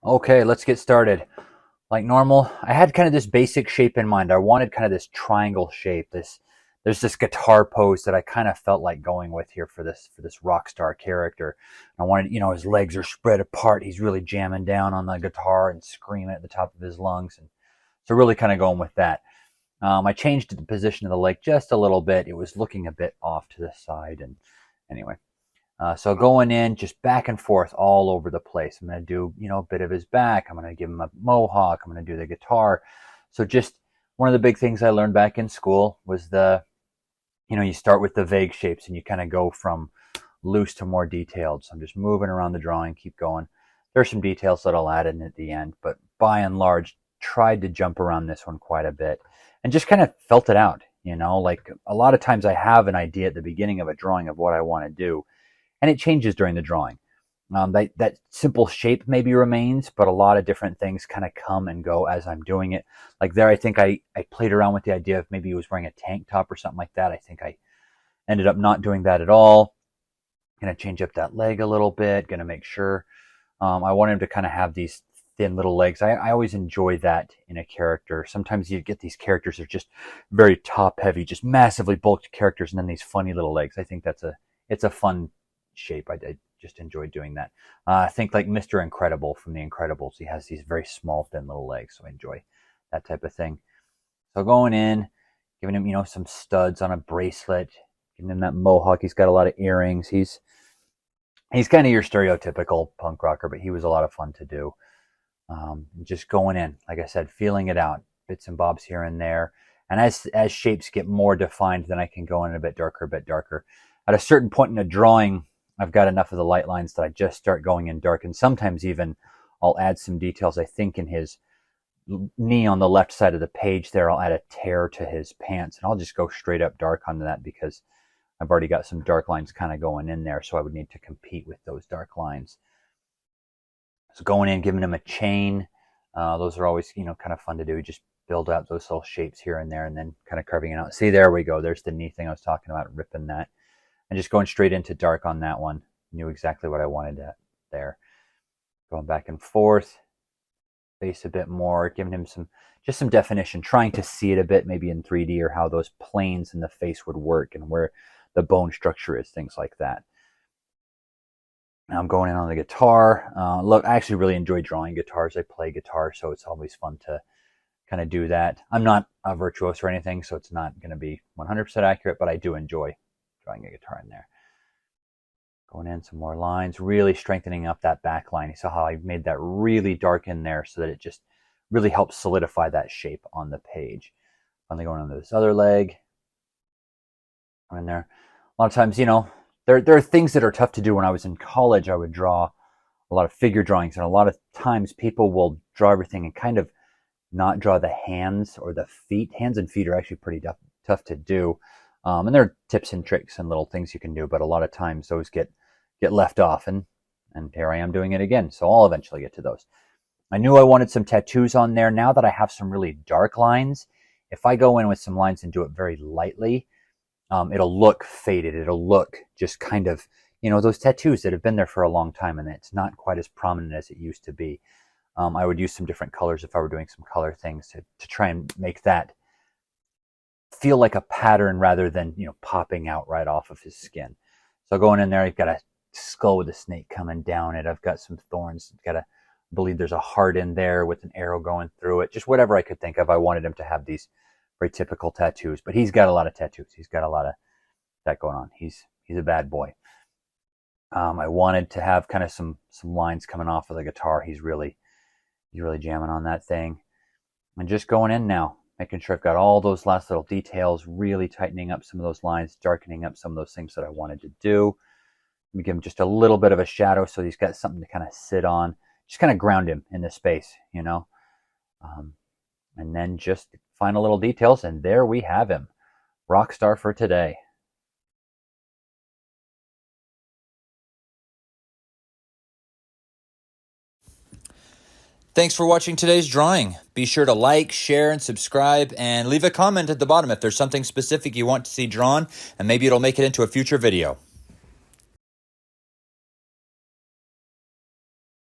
Okay, let's get started. Like normal, I had kind of this basic shape in mind. I wanted kind of this triangle shape. There's this guitar pose that I kind of felt like going with here for this rock star character. I wanted, his legs are spread apart. He's really jamming down on the guitar and screaming at the top of his lungs, and so really kind of going with that. I changed the position of the leg just a little bit. It was looking a bit off to the side, and anyway. So going in, just back and forth all over the place. I'm going to do, a bit of his back. I'm going to give him a mohawk. I'm going to do the guitar. So just one of the big things I learned back in school was you start with the vague shapes and you kind of go from loose to more detailed. So I'm just moving around the drawing, keep going. There's some details that I'll add in at the end, but by and large, tried to jump around this one quite a bit and just kind of felt it out. Like a lot of times I have an idea at the beginning of a drawing of what I want to do, and it changes during the drawing. That simple shape maybe remains, but a lot of different things kind of come and go as I'm doing it. Like there, I think I played around with the idea of maybe he was wearing a tank top or something like that. I think I ended up not doing that at all. Gonna change up that leg a little bit. Gonna make sure I want him to kind of have these thin little legs. I always enjoy that in a character. Sometimes you get these characters that are just very top heavy, just massively bulked characters, and then these funny little legs. I think it's a fun shape. I just enjoy doing that. I think like Mr. Incredible from The Incredibles. He has these very small, thin little legs, so I enjoy that type of thing. So going in, giving him, some studs on a bracelet, giving him that mohawk. He's got a lot of earrings. He's kind of your stereotypical punk rocker, but he was a lot of fun to do. Just going in, like I said, feeling it out, bits and bobs here and there. And as shapes get more defined, then I can go in a bit darker. At a certain point in a drawing, I've got enough of the light lines that I just start going in dark, and sometimes even I'll add some details. I think in his knee on the left side of the page there, I'll add a tear to his pants, and I'll just go straight up dark on that because I've already got some dark lines kind of going in there, so I would need to compete with those dark lines. So going in, giving him a chain. Those are always, kind of fun to do. Just build out those little shapes here and there and then kind of carving it out. See, there we go. There's the knee thing I was talking about, ripping that. And just going straight into dark on that one. Knew exactly what I wanted there. Going back and forth. Face a bit more, giving him some definition, trying to see it a bit, maybe in 3D, or how those planes in the face would work and where the bone structure is, things like that. Now I'm going in on the guitar. Look, I actually really enjoy drawing guitars. I play guitar, so it's always fun to kind of do that. I'm not a virtuoso or anything, so it's not going to be 100% accurate, but I do enjoy drawing a guitar in there. Going in some more lines, really strengthening up that back line. You saw how I made that really dark in there so that it just really helps solidify that shape on the page. Finally going on this other leg. In there. A lot of times, there are things that are tough to do. When I was in college, I would draw a lot of figure drawings, and a lot of times people will draw everything and kind of not draw the hands or the feet. Hands and feet are actually pretty tough to do. And there are tips and tricks and little things you can do, but a lot of times those get left off, and here I am doing it again. So I'll eventually get to those. I knew I wanted some tattoos on there. Now that I have some really dark lines, if I go in with some lines and do it very lightly, it'll look faded. It'll look just kind of, those tattoos that have been there for a long time, and it's not quite as prominent as it used to be. I would use some different colors if I were doing some color things to try and make that feel like a pattern rather than, popping out right off of his skin. So going in there, I've got a skull with a snake coming down it. I've got some thorns. I believe there's a heart in there with an arrow going through it. Just whatever I could think of. I wanted him to have these very typical tattoos, but he's got a lot of tattoos. He's got a lot of that going on. He's a bad boy. I wanted to have kind of some lines coming off of the guitar. He's really jamming on that thing. And just going in now, making sure I've got all those last little details, really tightening up some of those lines, darkening up some of those things that I wanted to do. Let me give him just a little bit of a shadow so he's got something to kind of sit on. Just kind of ground him in the space, And then just final little details, and there we have him. Rock star for today. Thanks for watching today's drawing. Be sure to like, share, and subscribe, and leave a comment at the bottom if there's something specific you want to see drawn, and maybe it'll make it into a future video.